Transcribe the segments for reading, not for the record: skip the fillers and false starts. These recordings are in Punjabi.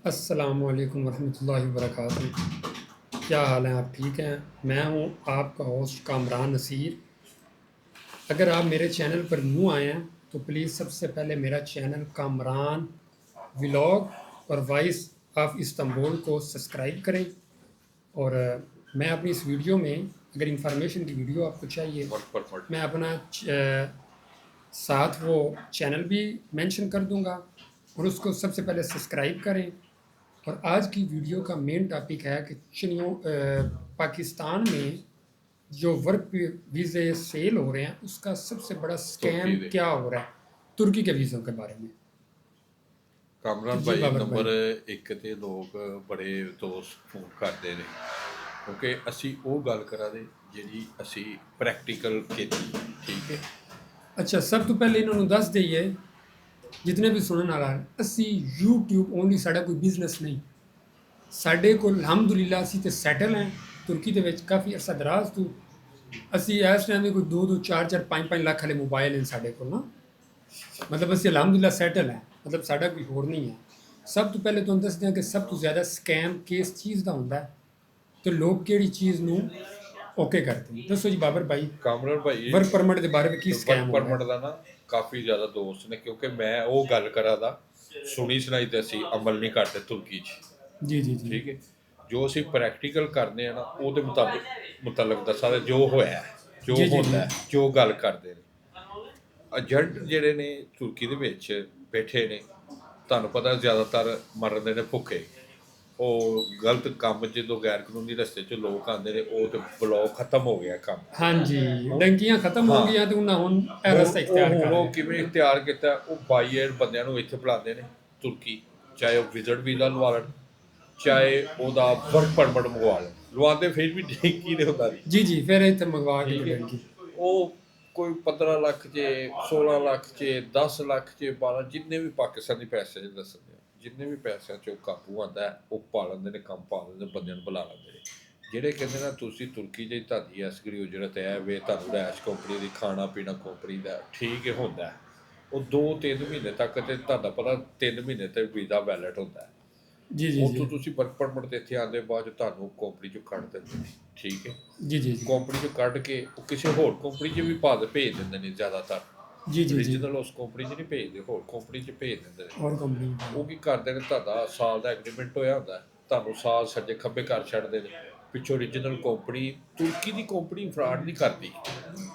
अस्सलामुअलैकुम वरहमतुल्लाहि वबरकातुहू। क्या हाल है? आप ठीक हैं? मैं हूं आपका होस्ट कामरान नसीर। अगर आप मेरे चैनल पर न्यू आए हैं तो प्लीज़ सबसे पहले मेरा चैनल कामरान व्लॉग और वॉइस ऑफ इस्तांबुल को सब्सक्राइब करें। और मैं अपनी इस वीडियो में अगर इंफॉर्मेशन की वीडियो आपको चाहिए, मैं अपना साथ वो चैनल भी मेंशन कर दूंगा और उसको सबसे पहले सब्सक्राइब करें। और आज की वीडियो का मेन टॉपिक है कि पाकिस्तान में जो वर्क वीज़े सेल हो रहे हैं उसका सबसे बड़ा स्कैम क्या हो रहा है, तुर्की के वीज़ों के बारे में। ਕਾਮਰਾਨ जी ਭਾਈ बाबर ਨੰਬਰ भाई। 1 ਤੇ ਲੋਕ ਬੜੇ ਦੋਸਤ ਫੋਨ ਕਰਦੇ ਨੇ ਕਿਉਂਕਿ ਅਸੀਂ ਉਹ ਗੱਲ ਕਰਾਂਗੇ ਜਿਹੜੀ ਅਸੀਂ ਪ੍ਰੈਕਟੀਕਲ ਕੀਤੀ। ਠੀਕ ਹੈ। अच्छा, सब तो पहले इन्होंने दस दईए जितने भी सुनने वाला है, असी यूट्यूब ओनली साढ़ा कोई बिजनेस नहीं। साढ़े को अलहमदुलिल्लाह असी तो सैटल हैं तुर्की के विच काफ़ी अरसा दराज तू। असी इस टाइम कोई दो चार चार पाँच पाँच लाख वाले मोबाइल हैं साढ़े को ना। मतलब असी अलहमदुलिल्लाह सैटल है, मतलब साढ़ा कोई होर नहीं है। सब तो पहले तुहानूं दसदे हां कि सब तो ज़्यादा स्कैम किस चीज़ का हुंदा है ते लोग किहड़ी चीज़ नूं ओके करते हैं। दसो जी बाबर भाई, ਕਾਮਰਾਨ ਭਾਈ वर्क परमिट के बारे में की ਵਰਕ स्कैम हो रहा ਪਰਮਿਟ ਦਾ ਨਾ ਕਾਫੀ ਜ਼ਿਆਦਾ ਦੋਸਤ ਨੇ ਕਿਉਂਕਿ ਮੈਂ ਉਹ ਗੱਲ ਕਰਾਂ ਦਾ ਸੁਣੀ ਸੁਣਾਈ ਤੇ ਅਸੀਂ ਅਮਲ ਨਹੀਂ ਕਰਦੇ ਤੁਰਕੀ 'ਚ। है? जी जी जी ਠੀਕ ਹੈ। ਜੋ ਅਸੀਂ ਪ੍ਰੈਕਟੀਕਲ ਕਰਦੇ ਆ ਨਾ ਉਹਦੇ ਮੁਤਾਬਕ ਦੱਸਾਂ ਜੋ ਹੋਇਆ ਜੋ जी जी ਹੁੰਦਾ जी ਜੋ ਗੱਲ ਕਰਦੇ ਨੇ ਏਜੰਟ ਜਿਹੜੇ ਨੇ ਤੁਰਕੀ ਦੇ ਵਿੱਚ ਬੈਠੇ ਨੇ। ਤੁਹਾਨੂੰ ਪਤਾ ਜ਼ਿਆਦਾਤਰ ਮਰਦੇ ਨੇ ਭੁੱਖੇ। ਉਹ ਗਲਤ ਕੰਮ ਜਦੋਂ ਗੈਰ ਕਾਨੂੰਨੀ ਰਸਤੇ 'ਚ ਲੋਕ ਆਉਂਦੇ ਨੇ ਉਹ ਤੇ ਬਲੌਕ ਖਤਮ ਹੋ ਗਿਆ ਕੰਮ। हाँ जी, डंकियां खत्म हो ਹਾਂ गई तो उन्हें हुन ए ਹੁਣ रास्ता इख्तियार ਹੁਣ कर ਉਹ लिया। ਕਿਵੇਂ ਇਖਤਿਆਰ ਕੀਤਾ ਉਹ ਬਾਈ ਏਅਰ ਬੰਦਿਆਂ ਨੂੰ ਇੱਥੇ ਬੁਲਾਉਂਦੇ ਨੇ ਤੁਰਕੀ। ਚਾਹੇ ਉਹ ਵਿਜ਼ਿਟ ਵੀਜ਼ਾ ਲਵਾ ਲੈਣ ਚਾਹੇ ਉਹਦਾ ਵਰਕ ਪਰਮਿਟ ਮੰਗਵਾ ਲੈਣ ਲਵਾਉਂਦੇ ਫਿਰ ਵੀ ਡਿੰਕੀ ਦੇ ਹੁੰਦਾ ਨਹੀਂ। जी जी, फिर इतने मंगवा के ਠੀਕ तो ਹੈ। डंकी। ਉਹ ਕੋਈ 15 ਲੱਖ 'ਚ 16 ਲੱਖ 'ਚ 10 ਲੱਖ 'ਚ 12 ਜਿੰਨੇ ਵੀ ਪਾਕਿਸਤਾਨੀ ਪੈਸੇ ਦੱਸਦੇ ਆ ਜਿੰਨੇ ਵੀ ਪੈਸਿਆਂ 'ਚ ਉਹ ਕਾਬੂ ਆਉਂਦਾ ਹੈ ਉਹ ਪਾ ਲੈਂਦੇ ਨੇ ਕੰਮ ਪਾ ਲੈਂਦੇ ਬੰਦਿਆਂ ਨੂੰ ਬੁਲਾ ਲੈਂਦੇ ਨੇ। ਜਿਹੜੇ ਕਹਿੰਦੇ ਨਾ ਤੁਸੀਂ ਤੁਰਕੀ 'ਚ ਤੁਹਾਡੀ ਐਸਗਰੀ ਉਜਰਤ ਹੈ ਵੇ ਤੁਹਾਨੂੰ ਰੈਸ਼ ਕੰਪਨੀ ਦੀ ਖਾਣਾ ਪੀਣਾ ਕੰਪਨੀ ਦਾ ਠੀਕ ਹੈ ਹੁੰਦਾ ਹੈ। ਉਹ 2-3 ਮਹੀਨੇ ਤੱਕ ਤੇ ਤੁਹਾਡਾ ਪਤਾ 3 ਮਹੀਨੇ ਤੇ ਵੀਜ਼ਾ ਵੈਲਿਡ ਹੁੰਦਾ ਹੈ। जी जी जी ਉੱਥੋਂ ਤੁਸੀਂ ਵਰਕ ਪਰਮਿਟ ਤੇ ਇੱਥੇ ਆਉਂਦੇ ਬਾਅਦ ਤੁਹਾਨੂੰ ਕੰਪਨੀ 'ਚੋਂ ਕੱਢ ਦਿੰਦੇ ਨੇ। ਠੀਕ ਹੈ। जी जी जी ਕੰਪਨੀ 'ਚੋਂ ਕੱਢ ਕੇ ਉਹ ਕਿਸੇ ਹੋਰ ਕੰਪਨੀ 'ਚ ਵੀ ਭੇਜ ਦਿੰਦੇ ਨੇ ਜ਼ਿਆਦਾਤਰ। जी जी जी ਓਰੀਜਨਲ ਉਸ ਕੰਪਨੀ 'ਚ ਨਹੀਂ ਭੇਜਦੇ ਹੋਰ ਕੰਪਨੀ 'ਚ ਭੇਜ ਦਿੰਦੇ ਨੇ। और कंपनी ਉਹ ਕੀ ਕਰਦੇ ਨੇ ਤੁਹਾਡਾ ਸਾਲ ਦਾ ਐਗਰੀਮੈਂਟ ਹੋਇਆ ਹੁੰਦਾ ਤੁਹਾਨੂੰ ਸਾਲ ਸੱਜੇ ਖੱਬੇ ਕਰ ਛੱਡਦੇ ਨੇ। ਪਿੱਛੋਂ ਓਰੀਜਨਲ ਕੰਪਨੀ ਤੁਰਕੀ ਦੀ ਕੰਪਨੀ ਫਰਾਡ ਨਹੀਂ ਕਰਦੀ।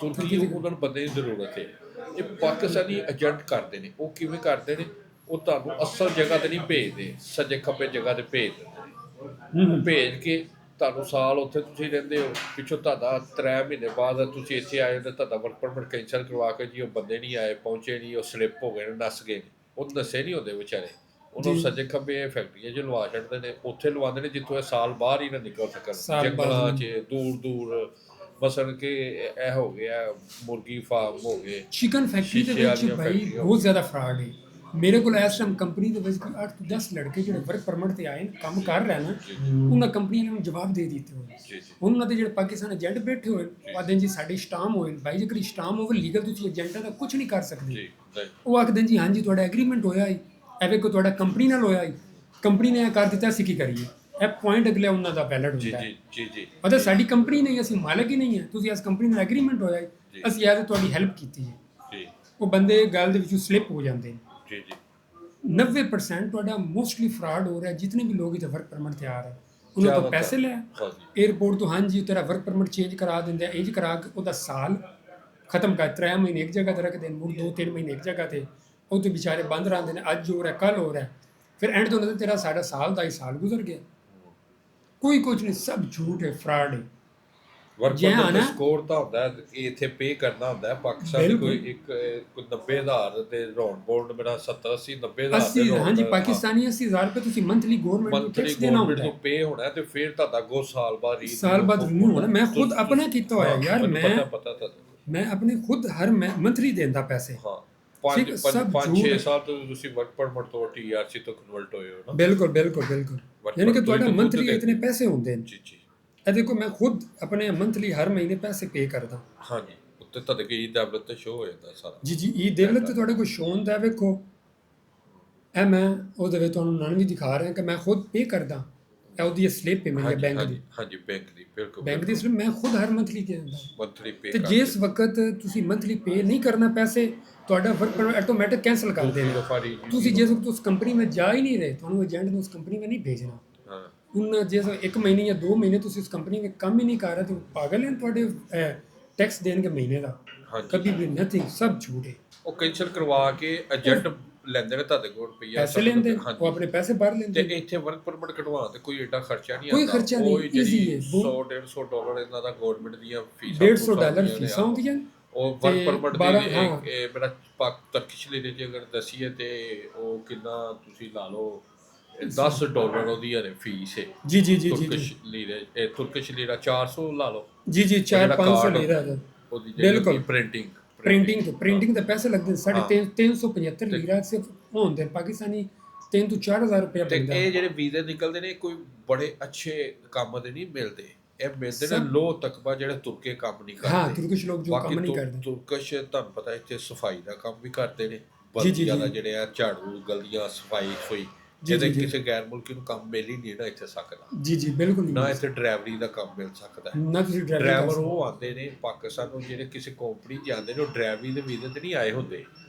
ਤੁਰਕੀ तुर्की की ਉਹਨਾਂ ਨੂੰ ਬੰਦੇ ਦੀ ਜ਼ਰੂਰਤ ਹੈ। ਇਹ ਪਾਕਿਸਤਾਨੀ ਏਜੰਟ ਕਰਦੇ ਨੇ। ਉਹ ਕਿਵੇਂ ਕਰਦੇ ਨੇ ਉਹ ਤੁਹਾਨੂੰ ਅਸਲ ਜਗ੍ਹਾ 'ਤੇ ਨਹੀਂ ਭੇਜਦੇ ਸੱਜੇ ਖੱਬੇ ਜਗ੍ਹਾ 'ਤੇ ਭੇਜ ਦਿੰਦੇ ਨੇ। ਉਹ ਭੇਜ ਕੇ ਤੁਹਾਨੂੰ ਸਾਲ ਉੱਥੇ ਤੁਸੀਂ ਰਹਿੰਦੇ ਹੋ ਪਿੱਛੋਂ ਤੁਹਾਡਾ 3 ਮਹੀਨੇ ਬਾਅਦ ਤੁਸੀਂ ਇੱਥੇ ਆਏ ਤਾਂ ਤੁਹਾਡਾ ਵਰਕ ਪਰਮਿਟ ਕੈਂਸਲ ਕਰਵਾ ਕੇ ਜੀ ਉਹ ਬੰਦੇ ਨਹੀਂ ਆਏ ਪਹੁੰਚੇ ਨਹੀਂ ਉਹ ਸਲਿੱਪ ਹੋ ਗਏ ਨੇ ਨੱਸ ਗਏ ਨੇ। ਉਹ ਦੱਸੇ ਨਹੀਂ ਹੁੰਦੇ ਵਿਚਾਰੇ ਉਹਨਾਂ जी ਨੂੰ ਸੱਜੇ ਖੱਬੇ ਫੈਕਟਰੀਆਂ 'ਚ ਲਵਾ ਛੱਡਦੇ ਨੇ ਉੱਥੇ ਲਵਾਉਂਦੇ ਨੇ ਜਿੱਥੋਂ ਇਹ ਸਾਲ ਬਾਹਰ ਹੀ ਨਾ ਨਿਕਲ ਸਕਣ साल बाद ਜੰਗਲਾਂ 'ਚ ਦੂਰ ਦੂਰ। ਮਸਲ ਕਿ ਇਹ ਹੋ ਗਿਆ ਮੁਰਗੀ ਫਾਰਮ ਹੋ ਗਏ चिकन फैक्ट्री के ਸ਼ੀਸ਼ੇ ਵਾਲੀਆਂ भाई ਫੈਕਟਰੀਆਂ। बहुत ज़्यादा फ्रॉड है। मेरे को इस टाइम कंपनी के 8 तो 10 लड़के जो वर्क परमिट से आए काम कर रहे हैं ना, उन्हें कंपनी ने जवाब दे दिते हो। ਜੀ ਜੀ उन्होंने जो पाकिस्तान एजेंट बैठे हुए आखते जी साढ़े स्टाम होए भाई जो स्टाम होवे लीगल तुम एजेंटा का कुछ नहीं कर सकते। ਜੀ ਨਹੀਂ वो आखते जी हाँ जी थोड़ा एग्रीमेंट होया ही एवे को थोड़ा कंपनी नाल होया ही कंपनी ने कर दिता असीं की करिए। ਇਹ ਪੁਆਇੰਟ ਅਗਲੇ ਉਹਨਾਂ ਦਾ ਵੈਲਿਡ ਜੀ ਹੁੰਦਾ ਹੈ। ਜੀ ਜੀ ਜੀ ਮਤਲਬ ਸਾਡੀ ਕੰਪਨੀ ਨਹੀਂ, ਅਸੀਂ ਮਾਲਕ ਹੀ ਨਹੀਂ ਹੈ। ਤੁਸੀਂ ਇਸ ਕੰਪਨੀ ਨਾਲ ਐਗਰੀਮੈਂਟ ਹੋਇਆ ਹੈ, ਜੀ। ਅਸੀਂ ਐਜ਼ ਤੁਹਾਡੀ ਹੈਲਪ ਕੀਤੀ ਹੈ। ਜੀ ਉਹ ਬੰਦੇ ਗੱਲ ਦੇ ਵਿੱਚੋਂ ਸਲਿੱਪ ਹੋ ਜਾਂਦੇ ਨੇ। ਜੀ ਜੀ 90% ਤੁਹਾਡਾ ਮੋਸਟਲੀ ਫਰਾਡ ਹੋ ਰਿਹਾ। ਜਿਤਨੇ ਵੀ ਲੋਕ ਇੱਥੇ ਵਰਕ ਪਰਮਿਟ ਤੇ ਆ ਰਹੇ ਉਹਨਾਂ ਤੋਂ ਪੈਸੇ ਲੈ ਹਾਂਜੀ 에ਅਰਪੋਰਟ ਤੋਂ, ਹਾਂਜੀ ਤੇਰਾ ਵਰਕ ਪਰਮਿਟ ਚੇਂਜ ਕਰਾ ਦਿੰਦੇ ਆ, ਇੰਜ ਕਰਾ ਕੇ ਉਹਦਾ ਸਾਲ ਖਤਮ ਕਰ 3 ਮਹੀਨੇ ਇੱਕ ਜਗ੍ਹਾ ਤੇ ਰੱਖਦੇ ਨੇ, ਮੁੜ 2-3 ਮਹੀਨੇ ਇੱਕ ਜਗ੍ਹਾ ਤੇ ਉਹ ਤੇ ਵਿਚਾਰੇ ਬੰਦ ਰਹਿੰਦੇ ਨੇ। ਅੱਜ ਹੋ ਰਿਹਾ ਕੱਲ ਹੋ ਰਿਹਾ, ਫਿਰ ਐਂਡ ਤੋਂ ਉਹਨਾਂ ਤੇਰਾ ਸਾਡਾ ਸਾਲ ਦਾ ਹੀ ਸਾਲ ਗੁਜ਼ਰ ਗਿਆ। ਕੋਈ ਕੁਝ ਨਹੀਂ, ਸਭ ਝੂਠ ਹੈ, ਫਰਾਡ ਹੈ। ਵਰਕ ਜੇ ਪਰਮਿਟ ਦਾ ਆਣਾ ਸਕੋਰ ਤਾਂ ਹੁੰਦਾ ਹੈ ਇਹ ਇੱਥੇ ਪੇ ਕਰਨਾ ਹੁੰਦਾ ਹੈ ਪਾਕਿਸਤਾਨ ਦੀ ਕੋਈ ਇੱਕ ਕੋਈ 90,000 ਤੇ ਰਾਉਂਡ ਬੋਰਡ ਮੇਰਾ 70-80-90,000 अस्सी, हाँ जी, पाकिस्तानी 80,000 रुपये तुसी मंथली गवर्नमेंट को ਮੰਥਲੀ टैक्स देना ਗਵਰਨਮੈਂਟ होता ਨੂੰ है। ਪੇ ਹੋਣਾ ਤੇ ਫਿਰ ਤੁਹਾਡਾ ਅੱਗੋਂ ਸਾਲ ਬਾਅਦ साल बाद रिन्यू होना। मैं खुद अपने किया होया यार, ਪਤਾ मैं अपने खुद हर मंथली देंदा पैसे। ਹਾਂ ठीक, सब 5-6 झूठ। ਸਾਲ ਤੋਂ ਤੁਸੀਂ ਵਰਕ ਪਰਮਿਟ ਤੋਂ TRC ਤੋਂ ਕਨਵਰਟ ਹੋਏ ਹੋ ਨਾ। बिल्कुल बिल्कुल बिल्कुल। Work यानी कि permit ਤੁਹਾਡਾ तो मंथली खुद इतने पैसे होंगे। ਜੀ ਜੀ ए देखो मैं खुद अपने मंथली हर महीने पैसे पे करदा। ਹਾਂਜੀ ਉੱਤੇ ਤੁਹਾਡੇ ਕੀ ਦੈਬਲਤ ਤੇ ਸ਼ੋ ਹੋ ਜਾਂਦਾ ਸਾਰਾ जी जी, ई देवलत तो ਤੁਹਾਡੇ को शो ਹੁੰਦਾ ਵੇਖੋ। ਇਹ ਮੈਂ ਉਹਦੇ ਵਿੱਚ ਤੁਹਾਨੂੰ ਨਾਲ ਵੀ ਦਿਖਾ ਰਿਹਾ ਕਿ ਮੈਂ ਖੁਦ ਪੇ ਕਰਦਾ, ਇਹ ਉਹਦੀ ਸਲਿੱਪ ਹੈ ਮੇਰੀ ਹਾਂਜੀ ਬੈਂਕ ਦੀ, ਹਾਂਜੀ ਹਾਂਜੀ ਬੈਂਕ ਦੀ ਬਿਲਕੁਲ ਬੈਂਕ ਦੀ ਸਲਿੱਪ ਮੈਂ ਖੁਦ ਹਰ ਮੰਥਲੀ ਦਿੰਦਾ। ਮੰਥਲੀ ਪੇ ਤੇ ਜਿਸ ਵਕਤ ਤੁਸੀਂ ਮੰਥਲੀ ਪੇ ਨਹੀਂ ਕਰਨਾ ਪੈਸੇ, ਤੁਹਾਡਾ ਵਰਕ ਪਰਮਿਟ ਆਟੋਮੈਟਿਕ ਕੈਂਸਲ ਕਰ ਦੇਣਾ। ਤੁਸੀਂ ਜਿਸ ਵਕਤ ਉਸ ਕੰਪਨੀ ਵਿੱਚ ਜਾ ਹੀ ਨਹੀਂ ਰਹੇ, ਤੁਹਾਨੂੰ ਏਜੰਟ ਨੂੰ ਉਸ ਕੰਪਨੀ ਵਿੱਚ ਨਹੀਂ ਭੇਜਣਾ। ਹਾਂ ਹੁਣ ਜਿਸ 1 ਮਹੀਨੇ ਜਾਂ 2 ਮਹੀਨੇ ਤੁਸੀਂ ਉਸ ਕੰਪਨੀ ਵਿੱਚ ਕੰਮ ਹੀ ਨਹੀਂ ਕਰ ਰਹੇ, ਤਾਂ ਪਾਗਲ ਹਨ ਤੁਹਾਡੇ ਟੈਕਸ ਦੇਣਗੇ ਮਹੀਨੇ ਦਾ। ਹਾਂਜੀ ਕभी भी नथिंग, सब झूठ है। ਉਹ ਕੈਂਸਲ ਕਰਵਾ ਕੇ ਏਜੰਟ ਲੈਂਦੇ ਨੇ ਤੁਹਾਡੇ ਕੋਲ ਰੁਪਈਆ ਪੈਸੇ ਲੈਂਦੇ ਨੇ, ਉਹ ਆਪਣੇ ਪੈਸੇ ਭਰ ਲੈਂਦੇ ਤੇ ਨੇ। ਇੱਥੇ ਵਰਕ ਪਰਮਿਟ ਕਢਵਾਉਣ ਤੇ ਕੋਈ ਏਡਾ ਖਰਚਾ ਨਹੀਂ ਕੋਈ ਆਉਂਦਾ। ਖਰਚਾ ਨਹੀਂ, ਉਹ ਜਿਹੜੀ easy ਹੈ। 100-150 ਡਾਲਰ ਇਹਨਾਂ ਦਾ ਗਵਰਨਮੈਂਟ ਦੀਆਂ ਫੀਸਾਂ $150 ਫੀਸਾਂ ਹੁੰਦੀਆਂ ਨੇ। ਉਹ ਵਰਕ ਤੇ ਪਰਮਿਟ 12 ਦੀ ਹਾਂ। ਇਹ ਮੇਰਾ ਤਰਕਿਸ਼ ਲੀਰੇ ਜੇ ਅਗਰ ਦਸੀਏ ਤੇ ਉਹ ਕਿੰਨਾ ਤੁਸੀਂ ਲਾ ਲਓ $10 ਉਹਦੀ ਹਰੇ ਫੀਸ ਹੈ। ਜੀ ਜੀ ਜੀ ਜੀ ਤੁਰਕਿਸ਼ ਲੀਰੇ ਇਹ ਤੁਰਕਿਸ਼ ਲੀਰਾ 400 ਲਾ ਲਓ। ਜੀ ਜੀ 400-500 ਲੀਰਾ ਦਾ ਉਹਦੀ ਬਿਲਕੁਲ। ਪ੍ਰਿੰਟਿੰਗ ਦੇ ਪੈਸੇ ਲੱਗਦੇ ਸਾਢੇ 375 ਲੀਰਾ ਸਿਰਫ ਹੁੰਦੇ ਪਾਕਿਸਤਾਨੀ 3 ਤੋਂ 4000 ਰੁਪਏ ਤੇ ਬਣਦਾ। ਇਹ ਜਿਹੜੇ ਵੀਜ਼ੇ ਨਿਕਲਦੇ ਨੇ ਕੋਈ ਬੜੇ ਅੱਛੇ ਕੰਮ ਦੇ ਨਹੀਂ ਮਿਲਦੇ, ਇਹ ਮਿਲਦੇ ਨੇ ਲੋ ਤਕਬਾ ਜਿਹੜੇ ਤੁਰਕੇ ਕੰਮ ਨਹੀਂ ਕਰਦੇ। ਹਾਂ, ਤੁਰਕਿਸ਼ ਲੋਕ ਜੋ ਕੰਮ ਨਹੀਂ ਕਰਦੇ। ਤੁਰਕਿਸ਼ ਤੁਹਾਨੂੰ ਪਤਾ ਇੱਥੇ ਸਫਾਈ ਦਾ ਕੰਮ ਵੀ ਕਰਦੇ ਨੇ, ਜੀ, ਬਹੁਤ ਜੀ, ਜ਼ਿਆਦਾ ਜੀ। ਜਿਹੜੇ ਆ ਝਾੜੂ ਗਲੀਆਂ ਸਫਾਈ ਸਫੂਈ, ਜੀ, ਜਿਹਦੇ ਜੀ, ਜੀ। ਕਿਸੇ ਗੈਰ ਮੁਲਕੀ ਨੂੰ ਕੰਮ ਮਿਲ ਹੀ ਨਹੀਂ ਨਾ ਇੱਥੇ ਸਕਦਾ। ਜੀ ਜੀ ਬਿਲਕੁਲ ਨਾ ਨਹੀਂ, ਇੱਥੇ ਡਰਾਈਵਰੀ ਦਾ ਕੰਮ ਮਿਲ ਸਕਦਾ। ਨਾ ਤੁਸੀਂ ਡਰਾਈਵਰ ਉਹ ਆਉਂਦੇ ਨੇ ਪਾਕਿਸਤਾਨ ਨੂੰ, ਜਿਹੜੇ ਕਿਸੇ ਕੰਪਨੀ 'ਚ ਆਉਂਦੇ ਨੇ, ਉਹ ਡਰਾਈਵਰੀ ਦੇ ਵੀਜ਼ੇ ਤੇ ਨਹੀਂ ਆਏ ਹੁੰਦੇ,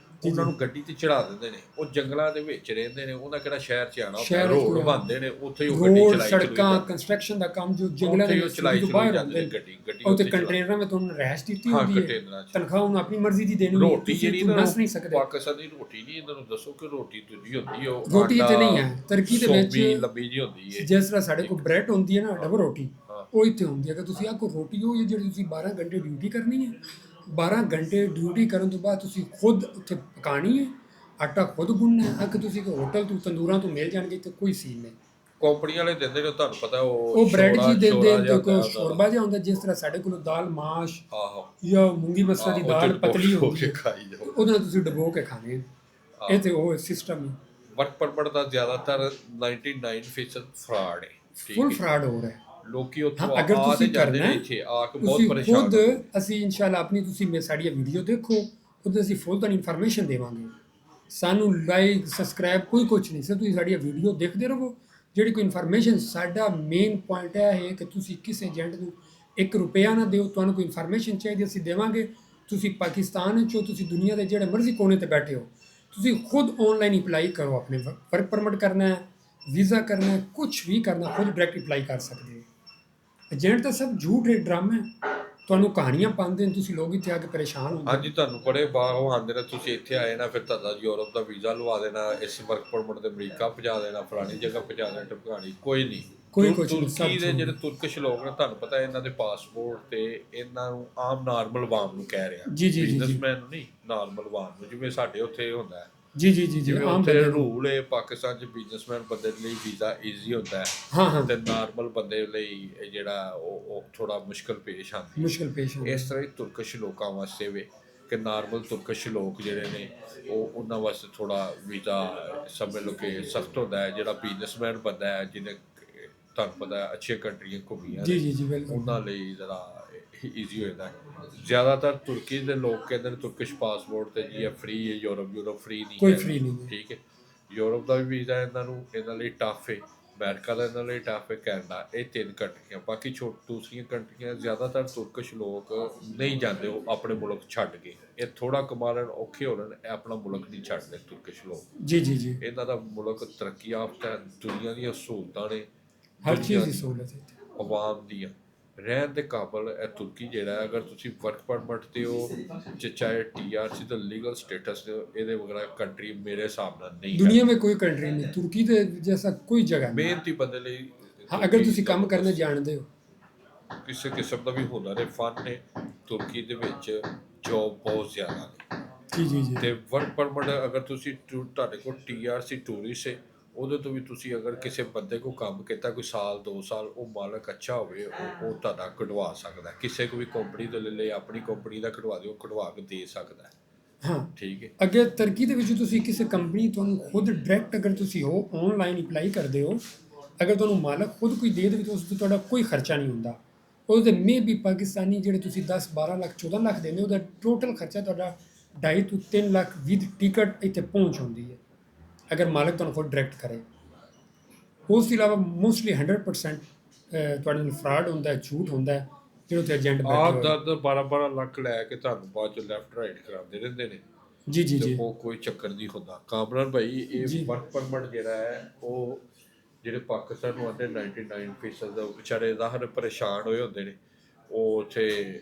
ਉਹਨਾਂ ਨੂੰ ਗੱਡੀ ਤੇ ਚੜਾ ਦਿੰਦੇ ਨੇ। ਉਹ ਜੰਗਲਾਂ ਦੇ ਵਿੱਚ ਰਹਿੰਦੇ ਨੇ, ਉਹਨਾਂ ਕਿਹੜਾ ਸ਼ਹਿਰ 'ਚ ਆਣਾ ਹੁੰਦਾ, ਰੋਡ ਬਣਦੇ ਨੇ ਉੱਥੇ ਹੀ ਉਹ ਗੱਡੀ ਰੋਡ ਚਲਾਈ ਸੜਕਾਂ ਕੰਸਟਰਕਸ਼ਨ ਦਾ ਕੰਮ ਜੋ ਜੰਗਲਾਂ ਦੇ ਚਲਾਈ ਵਿੱਚ ਬਾਹਰ ਜਾਂਦੇ ਹੁੰਦੇ ਨੇ, ਨੇ, ਗੱਡੀ ਉਹ ਤੇ ਕੰਟੇਨਰਾਂ ਵਿੱਚ ਤੁਹਾਨੂੰ ਰਹਿਸ਼ ਦਿੱਤੀ ਹਾਂ, ਹੁੰਦੀ ਹੈ, ਕੰਟੇਨਰਾਂ 'ਚ। ਤਨਖਾਹ ਉਹਨੂੰ ਆਪਣੀ ਮਰਜ਼ੀ ਦੀ ਦੇਣੀ, ਰੋਟੀ ਜਿਹੜੀ ਨਾ ਨਸ ਨਹੀਂ ਸਕਦੇ। ਪਾਕਿਸਤਾਨੀ ਰੋਟੀ ਨਹੀਂ, ਇਹਨਾਂ ਨੂੰ ਦੱਸੋ ਕਿ ਰੋਟੀ ਦੂਜੀ ਹੁੰਦੀ ਹੈ, ਉਹ ਰੋਟੀ ਆਟਾ ਤੇ ਨਹੀਂ ਹੈ ਤੁਰਕੀ ਦੇ ਵਿੱਚ, ਸੋਬੀ ਲੰਬੀ ਜਿਹੀ ਹੁੰਦੀ ਹੈ। ਜਿਸ ਤਰ੍ਹਾਂ ਸਾਡੇ ਕੋਲ ਬ੍ਰੈਡ ਹੁੰਦੀ ਹੈ ਨਾ ਡਬਲ ਰੋਟੀ, ਹਾਂ। ਉਹ ਇੱਥੇ ਹੁੰਦੀ ਹੈ। ਅਗਰ ਤੁਸੀਂ ਆਹ ਕੋ ਰੋਟੀ ਹੋ ਜਿਹੜੀ ਤੁਸੀਂ 12 ਘੰਟੇ ਡਿਊਟੀ ਕਰਨੀ ਹੈ, 12 ਘੰਟੇ ਡਿਊਟੀ ਕਰਨ ਤੋਂ ਬਾਅਦ ਤੁਸੀਂ ਖੁਦ ਉੱਥੇ ਪਕਾਣੀ ਹੈ, ਆਟਾ ਖੁਦ ਗੁੰਨਣਾ ਹੈ। ਅਗਰ ਤੁਸੀਂ ਕੋਈ ਹੋਟਲ ਤੋਂ ਤੰਦੂਰਾਂ ਤੋਂ ਮਿਲ ਜਾਣਗੇ ਤੇ ਕੋਈ ਸੀਨ ਨਹੀਂ। ਕੰਪਨੀ ਵਾਲੇ ਦਿੰਦੇ ਨੇ, ਤੁਹਾਨੂੰ ਪਤਾ ਉਹ ਬ੍ਰੈਡ ਜੀ ਦਿੰਦੇ ਨੇ, ਕੋਈ ਸ਼ੋਰਬਾ ਜਿਹਾ ਹੁੰਦਾ, ਜਿਸ ਤਰ੍ਹਾਂ ਸਾਡੇ ਕੋਲ ਦਾਲ ਮਾਸ਼ ਆਹੋ ਜਾਂ ਮੂੰਗੀ ਮਸਰ ਦੀ ਦਾਲ ਪਤਲੀ ਹੁੰਦੀ ਹੈ, ਖਾਈ ਜਾਓ। ਉਹਦੇ ਨਾਲ ਤੁਸੀਂ ਡਬੋ ਕੇ ਖਾਣੇ। ਇਹ ਤੇ ਉਹ ਸਿਸਟਮ ਹੈ। ਵਰਕ ਪਰਮਿਟ ਦਾ ਜ਼ਿਆਦਾਤਰ 99% ਫਰਾਡ ਹੈ। ਠੀਕ ਫੁੱਲ ਹੈ, ਫਰਾਡ ਹੋ ਰਿਹਾ ਹੈ। ਲੋਕੀ ਉੱਥੋਂ ਹਾਂ, ਅਗਰ ਆ ਤੇ ਤੁਸੀਂ ਜਾਂਦੇ ਕਰਨਾ ਨੇ, ਹੈ, ਇੱਥੇ ਆ ਕੇ ਬਹੁਤ ਤੁਸੀਂ ਪਰੇਸ਼ਾਨ ਖੁਦ, ਹੁੰਦੇ ਨੇ। ਅਸੀਂ ਇਨਸ਼ਾਅੱਲਾ ਆਪਣੀ ਤੁਸੀਂ ਸਾਡੀ ਵੀਡੀਓ ਦੇਖੋ, ਉਹਦੇ ਅਸੀਂ ਫੁੱਲ ਤੁਹਾਨੂੰ ਇਨਫੋਰਮੇਸ਼ਨ ਦੇਵਾਂਗੇ। ਸਾਨੂੰ ਲਾਈਕ ਸਬਸਕ੍ਰਾਈਬ ਕੋਈ ਕੁਝ ਨਹੀਂ, ਸਿਰ ਤੁਸੀਂ ਸਾਡੀ ਵੀਡੀਓ ਦੇਖਦੇ ਰਹੋ। ਜਿਹੜੀ ਕੋਈ ਇਨਫੋਰਮੇਸ਼ਨ, ਸਾਡਾ ਮੇਨ ਪੁਆਇੰਟ ਇਹ ਹੈ ਕਿ ਤੁਸੀਂ ਕਿਸੇ ਏਜੰਟ ਨੂੰ 1 ਰੁਪਿਆ ਨਾ ਦਿਓ। ਤੁਹਾਨੂੰ ਕੋਈ ਇਨਫੋਰਮੇਸ਼ਨ ਚਾਹੀਦੀ ਅਸੀਂ ਦੇਵਾਂਗੇ। ਤੁਸੀਂ ਪਾਕਿਸਤਾਨ ਵਿੱਚੋਂ, ਤੁਸੀਂ ਦੁਨੀਆ ਦੇ ਜਿਹੜੇ ਮਰਜ਼ੀ ਕੋਨੇ ਤੇ ਬੈਠੇ ਹੋ, ਤੁਸੀਂ ਖੁਦ ਆਨਲਾਈਨ ਅਪਲਾਈ ਕਰੋ। ਆਪਣੇ ਵਰਕ ਪਰਮਿਟ ਕਰਨਾ ਹੈ, ਵੀਜ਼ਾ ਕਰਨਾ ਹੈ, ਕੁਝ ਵੀ ਕਰਨਾ, ਖੁਦ ਡਾਇਰੈਕਟ ਅਪਲਾਈ ਕਰ ਸਕਦੇ ਹੋ। ਏਜੰਟ ਤਾਂ ਸਭ ਝੂਠ ਹੈ, ਡਰਾਮਾ ਹੈ, ਤੁਹਾਨੂੰ ਕਹਾਣੀਆਂ ਪਾਉਂਦੇ ਨੇ, ਤੁਸੀਂ ਲੋਕ ਇੱਥੇ ਆ ਕੇ ਪਰੇਸ਼ਾਨ ਹੁੰਦੇ। ਹਾਂਜੀ, ਤੁਹਾਨੂੰ ਬੜੇ ਬਾਹਰੋਂ ਆਉਂਦੇ ਨੇ, ਤੁਸੀਂ ਇੱਥੇ ਆਏ ਨਾ, ਫਿਰ ਤੁਹਾਡਾ ਯੂਰਪ ਦਾ ਵੀਜ਼ਾ ਲਵਾ ਦੇਣਾ, ਇਸ ਵਰਕ ਪਰਮਿਟ ਤੇ ਅਮਰੀਕਾ ਪਹੁੰਚਾ ਦੇਣਾ, ਫਲਾਣੀ ਜਗ੍ਹਾ ਪਹੁੰਚਾ ਦੇਣਾ, ਟਪਕਾਣੀ ਕੋਈ ਨਹੀਂ। ਕੋਈ ਕੁਛ ਨਹੀਂ, ਸਭ ਤੁਰਕੀ ਦੇ ਝੂਠ। ਜਿਹੜੇ ਤੁਰਕਿਸ਼ ਲੋਕ ਨੇ, ਤੁਹਾਨੂੰ ਪਤਾ ਇਹਨਾਂ ਦੇ ਪਾਸਪੋਰਟ ਤੇ ਇਹਨਾਂ ਨੂੰ ਆਮ ਨਾਰਮਲ ਆਵਾਮ ਨੂੰ ਕਹਿ ਰਿਹਾ, ਜੀ, ਜੀ, ਜੀ, ਜੀ। ਬਿਜ਼ਨਸਮੈਨ ਨੂੰ ਨਹੀਂ, ਨਾਰਮਲ ਆਵਾਮ ਨੂੰ, ਜਿਵੇਂ ਸਾਡੇ ਉੱਥੇ ਹੁੰਦਾ ਹੈ। ਜੀ ਜੀ ਜੀ ਜੀ ਜਿਵੇਂ ਆਮ ਉੱਥੇ ਬੰਦੇ ਨੂੰ। ਰੂਲ ਹੈ ਪਾਕਿਸਤਾਨ 'ਚ, ਬਿਜ਼ਨਸਮੈਨ ਬੰਦੇ ਲਈ ਵੀਜ਼ਾ ਈਜ਼ੀ ਹੁੰਦਾ ਹੈ, ਹਾਂ ਹਾਂ, ਤੇ ਨਾਰਮਲ ਬੰਦੇ ਲਈ ਇਹ ਜਿਹੜਾ ਉਹ ਥੋੜਾ ਮੁਸ਼ਕਲ ਪੇਸ਼ ਆਉਂਦੀ ਹੈ। ਮੁਸ਼ਕਿਲ ਪੇਸ਼ ਆਉਂਦੀ ਹੈ। ਇਸ ਤਰ੍ਹਾਂ ਹੀ ਤੁਰਕਿਸ਼ ਲੋਕਾਂ ਵਾਸਤੇ ਵੀ, ਕਿ ਨਾਰਮਲ ਤੁਰਕਿਸ਼ ਲੋਕ ਜਿਹੜੇ ਨੇ, ਉਹ ਉਹਨਾਂ ਵਾਸਤੇ ਥੋੜਾ ਵੀਜ਼ਾ ਸਮਝ ਲਓ ਕਿ ਸਖਤ ਹੁੰਦਾ ਹੈ। ਜਿਹੜਾ ਬਿਜ਼ਨਸਮੈਨ ਬੰਦਾ ਹੈ, ਜਿਹਨੇ ਤੁਹਾਨੂੰ ਪਤਾ ਹੈ ਅੱਛੀਆਂ ਕੰਟਰੀਆਂ ਘੁੰਮੀਆਂ ਜੀ ਨੇ, ਜੀ ਜੀ ਬਿਲਕੁਲ। ਉਹਨਾਂ ਲਈ ਜ਼ਰਾ ਈਜ਼ੀ ਹੋ ਜਾਂਦਾ ਹੈ। ਜ਼ਿਆਦਾਤਰ ਤੁਰਕੀ ਦੇ ਲੋਕ ਕਹਿੰਦੇ ਨੇ ਤੁਰਕਿਸ਼ ਪਾਸਪੋਰਟ ਤੇ ਜੀ ਇਹ ਫ੍ਰੀ ਹੈ, ਯੂਰਪ ਫ੍ਰੀ ਨਹੀਂ ਕੋਈ ਹੈ। free ਨਹੀਂ ਹੈ। ਠੀਕ ਹੈ, ਯੂਰਪ ਦਾ ਵੀ ਵੀਜ਼ਾ ਇਹਨਾਂ ਲਈ ਟਫ ਹੈ, ਅਮਰੀਕਾ ਦਾ ਇਹਨਾਂ ਲਈ ਟਫ ਹੈ, ਕੈਨੇਡਾ, ਇਹ 3 ਕੰਟਰੀਆਂ। ਬਾਕੀ ਦੂਸਰੀਆਂ ਕੰਟਰੀਆਂ ਜ਼ਿਆਦਾਤਰ ਤੁਰਕਿਸ਼ ਲੋਕ ਨਹੀਂ ਜਾਂਦੇ, ਉਹ ਆਪਣੇ ਮੁਲਕ ਛੱਡ ਕੇ। ਇਹ ਥੋੜਾ ਕਮਾ ਲੈਣ, ਔਖੇ ਹੋ ਲੈਣ, ਇਹ ਆਪਣਾ ਮੁਲਕ ਨਹੀਂ ਛੱਡਦੇ ਤੁਰਕਿਸ਼ ਲੋਕ। ਜੀ ਜੀ ਜੀ, ਇਹਨਾਂ ਦਾ ਮੁਲਕ ਤਰੱਕੀ ਯਾਫਤਾ ਹੈ, ਦੁਨੀਆ ਦੀਆਂ ਸਹੂਲਤਾਂ ਨੇ, ਹਰ ਚੀਜ਼ ਦੀ ਸਹੂਲਤ ਹੈ ਇੱਥੇ। ਆਵਾਮ ਦੀਆਂ ਰਹਿਣ ਦੇ ਕਾਬਲ ਇਹ ਤੁਰਕੀ ਜਿਹੜਾ ਹੈ। ਅਗਰ ਤੁਸੀਂ ਵਰਕ ਪਰਮਿਟ ਤੇ ਹੋ, ਚਾਹੇ TRC ਦਾ ਲੀਗਲ ਸਟੇਟਸ ਦੇ, ਇਹਦੇ ਵਗੈਰਾ ਕੰਟਰੀ ਮੇਰੇ ਹਿਸਾਬ ਨਾਲ ਨਹੀਂ ਹੈ। दुनिया में कोई कंट्री नहीं, तुर्की ਦੇ जैसा कोई जगह नहीं। ਮਿਹਨਤੀ ਬੰਦੇ ਲਈ हाँ, अगर ਤੁਸੀਂ ਕੰਮ ਕਰਨਾ ਜਾਣਦੇ ਹੋ। ਕਿਸੇ ਕਿਸਮ ਦਾ ਵੀ ਹੁਨਰ ਹੈ, ਫਨ ਨੇ, ਤੁਰਕੀ ਦੇ ਵਿੱਚ ਜੋਬ ਬਹੁਤ ਜ਼ਿਆਦਾ ਨੇ। ਜੀ ਜੀ ਜੀ, ਤੇ ਵਰਕ ਪਰਮਿਟ ਅਗਰ ਤੁਸੀਂ ਤੁਹਾਡੇ ਕੋਲ TRC ਟੂਰਿਸਟ ਹੈ, ਉਹਦੇ ਤੋਂ ਵੀ ਤੁਸੀਂ ਅਗਰ ਕਿਸੇ ਬੰਦੇ ਕੋ ਕੰਮ ਕੀਤਾ ਕੋਈ ਸਾਲ 2 ਸਾਲ, ਉਹ ਮਾਲਕ ਅੱਛਾ ਹੋਵੇ, ਉਹ ਤੁਹਾਡਾ ਕਢਵਾ ਸਕਦਾ। ਕਿਸੇ ਕੋ ਵੀ ਕੰਪਨੀ ਤੋਂ ਲੈ ਲੈ, ਆਪਣੀ ਕੰਪਨੀ ਦਾ ਕਢਵਾ ਦਿਓ, ਕਢਵਾ ਕੇ ਦੇ ਸਕਦਾ। ਹਾਂ ਠੀਕ ਹੈ, ਅੱਗੇ ਤੁਰਕੀ ਦੇ ਵਿੱਚ ਤੁਸੀਂ ਕਿਸੇ ਕੰਪਨੀ, ਤੁਹਾਨੂੰ ਖੁਦ ਡਾਇਰੈਕਟ ਅਗਰ ਤੁਸੀਂ ਹੋ ਆਨਲਾਈਨ ਅਪਲਾਈ ਕਰਦੇ ਹੋ, ਅਗਰ ਤੁਹਾਨੂੰ ਮਾਲਕ ਖੁਦ ਕੋਈ ਦੇ ਦੇਵੇ ਤਾਂ ਉਸ ਤੋਂ ਤੁਹਾਡਾ ਕੋਈ ਖਰਚਾ ਨਹੀਂ ਹੁੰਦਾ। ਉਹਦੇ ਮੇ ਵੀ ਪਾਕਿਸਤਾਨੀ ਜਿਹੜੇ ਤੁਸੀਂ 10 12 ਲੱਖ 14 ਲੱਖ ਦਿੰਦੇ ਹੋ, ਉਹਦਾ ਟੋਟਲ ਖਰਚਾ ਤੁਹਾਡਾ 2.5 ਤੋਂ 3 ਲੱਖ ਵਿਦ ਟਿਕਟ ਇੱਥੇ ਪਹੁੰਚ ਹੁੰਦੀ ਹੈ। ਅਗਰ ਮਾਲਕ ਤੁਹਾਨੂੰ ਖੁਦ ਡਾਇਰੈਕਟ ਕਰੇ। ਉਸ ਤੋਂ ਇਲਾਵਾ ਮੋਸਟਲੀ 100% ਤੁਹਾਡੇ ਨਾਲ ਫਰਾਡ ਹੁੰਦਾ ਹੈ, ਝੂਠ ਹੁੰਦਾ ਹੈ, ਜਿਹੜੇ ਉੱਥੇ ਏਜੰਟ ਬੈਠੇ ਆਪ ਹੋਏ। 12 ਲੱਖ ਲੈ ਕੇ ਤੁਹਾਨੂੰ ਬਾਅਦ ਚ ਲੈਫਟ ਰਾਈਟ ਕਰਾਉਂਦੇ ਰਹਿੰਦੇ ਨੇ ਜੀ ਜੀ ਤੇ ਜੀ ਉਹ ਕੋਈ ਚੱਕਰ ਨਹੀਂ ਹੁੰਦਾ। ਕਾਮਰਾਨ ਭਾਈ ਜੀ। ਇਹ ਵਰਕ ਪਰਮਿਟ ਜਿਹੜਾ ਹੈ ਉਹ ਜਿਹੜੇ ਪਾਕਿਸਤਾਨ ਨੂੰ ਆਉਂਦੇ 99% ਵਿਚਾਰੇ ਜ਼ਾਹਰ ਪਰੇਸ਼ਾਨ ਹੋਏ ਹੁੰਦੇ ਨੇ, ਉਹ ਉੱਥੇ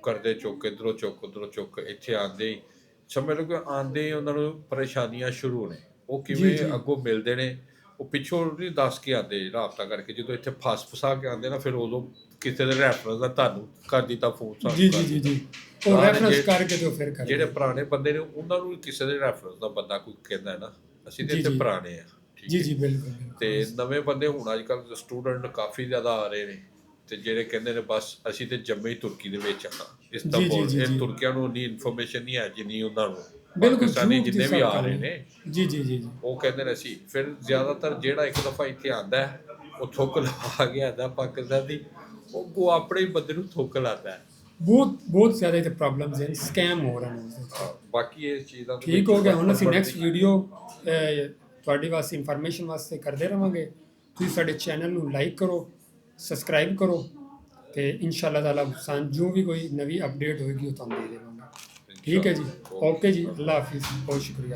ਕਰਦੇ ਚੁੱਕ ਇੱਧਰੋਂ ਚੁੱਕ ਉੱਧਰੋਂ ਚੁੱਕ, ਇੱਥੇ ਆਉਂਦੇ ਹੀ ਸਮਝ ਲਓ ਕਿ ਆਉਂਦੇ ਹੀ ਉਹਨਾਂ ਨੂੰ ਪਰੇਸ਼ਾਨੀਆਂ ਸ਼ੁਰੂ ਨੇ। ਉਹ ਜੀ ਕਿਵੇਂ ਜੀ ਅੱਗੋਂ ਮਿਲਦੇ ਨੇ, ਉਹ ਪਿੱਛੋਂ ਨਹੀਂ ਦੱਸ ਕੇ ਆਉਂਦੇ ਰਾਬਤਾ ਕਰਕੇ, ਜਦੋਂ ਇੱਥੇ ਫਸਾ ਕੇ ਆਉਂਦੇ ਨਾ ਫਿਰ ਉਦੋਂ ਕਿਸੇ ਦੇ ਰੈਫਰੈਂਸ ਦਾ ਤੁਹਾਨੂੰ ਕਰ ਦਿੱਤਾ ਫੋਨ ਸਾਨੂੰ ਜੀ ਕਰ ਜੀ ਜੀ ਦਿੱਤਾ। ਜੀ ਉਹ ਪੁਰਾਣੇ ਰੈਫਰੈਂਸ ਜਿਹੜੇ- ਕਰਕੇ ਤੇ ਉਹ ਫਿਰ ਕਰਦੇ। ਜਿਹੜੇ ਪੁਰਾਣੇ ਬੰਦੇ ਨੇ ਉਹਨਾਂ ਨੂੰ ਵੀ ਕਿਸੇ ਦੇ ਰੈਫਰੈਂਸ ਦਾ ਬੰਦਾ ਕੋਈ ਕਹਿੰਦਾ ਹੈ ਨਾ, ਅਸੀਂ ਤੇ ਜੀ, ਇੱਥੇ ਜੀ। ਪੁਰਾਣੇ ਆ, ਠੀਕ ਜੀ ਹੈ। ਜੀ ਬਿਲਕੁਲ ਬਿਲਕੁਲ। ਤੇ ਨਵੇਂ ਬੰਦੇ ਹੁਣ ਅੱਜ ਕੱਲ੍ਹ ਸਟੂਡੈਂਟ ਕਾਫੀ ਜ਼ਿਆਦਾ ਆ ਰਹੇ ਨੇ, ਤੇ ਜਿਹੜੇ ਕਹਿੰਦੇ ਨੇ ਬਸ ਅਸੀਂ ਤੇ ਜੰਮੇ ਹੀ ਤੁਰਕੀ ਦੇ ਵਿੱਚ ਆਣਾ ਇਸਤਾਂਬੁਲ। ਜੀ, ਇਹ ਜੀ। ਤੁਰਕੀਆਂ ਨੂੰ ਨਹੀਂ ਇਨਫੋਰਮੇਸ਼ਨ ਨਹੀਂ ਹੈ ਜਿੰਨੀ ਉਹਨਾਂ ਨੂੰ। ਬਿਲਕੁਲ ਪਾਕਿਸਤਾਨੀ ਝੂਠ ਜਿੰਨੇ ਦੀ ਵੀ ਸਭ ਆ ਕੰਮ ਰਹੇ ਹੈ। ਨੇ ਜੀ ਜੀ ਜੀ ਜੀ ਉਹ ਕਹਿੰਦੇ ਨੇ ਅਸੀਂ, ਫਿਰ ਜ਼ਿਆਦਾਤਰ ਜਿਹੜਾ ਇੱਕ ਦਫਾ ਇੱਥੇ ਆਂਦਾ ਹੈ ਉਹ ਥੁੱਕ ਲਾ ਕੇ ਆਉਂਦਾ ਪਾਕਿਸਤਾਨ ਦੀ, ਉਹ ਆਪਣੇ ਹੀ ਬੰਦੇ ਨੂੰ ਥੁੱਕ ਲਾਉਂਦਾ ਹੈ। ਬਹੁਤ ਜ਼ਿਆਦਾ ਇੱਥੇ ਪ੍ਰੋਬਲਮਸ ਹਨ, ਸਕੈਮ ਹੋ ਰਹੇ ਨੇ। ਬਾਕੀ ਇਹ ਚੀਜ਼ਾਂ ਦੇ ਠੀਕ ਵਿੱਚ ਹੋ ਗਿਆ। ਹੁਣ ਅਸੀਂ ਵਰਕ ਨੈਕਸਟ ਵੀਡੀਓ ਤੁਹਾਡੇ ਵਾਸਤੇ ਇਨਫੋਰਮੇਸ਼ਨ ਵਾਸਤੇ ਕਰਦੇ ਰਹਾਂਗੇ। ਤੁਸੀਂ ਸਾਡੇ ਚੈਨਲ ਨੂੰ ਲਾਈਕ ਕਰੋ, ਸਬਸਕ੍ਰਾਈਬ ਕਰੋ, ਤੇ ਇਨਸ਼ਾਅੱਲਾ ਤਾਲਾ ਸਾਨੂੰ ਜੋ ਵੀ ਕੋਈ ਨਵੀਂ ਅਪਡੇਟ ਹੋਏਗੀ ਉਹ ਤੁਹਾਨੂੰ ਦੇ ਦੇਵਾਂਗੇ। ਠੀਕ ਹੈ ਜੀ, ਓਕੇ ਜੀ, ਅੱਲਾ ਹਾਫਿਜ਼, ਬਹੁਤ ਸ਼ੁਕਰੀਆ।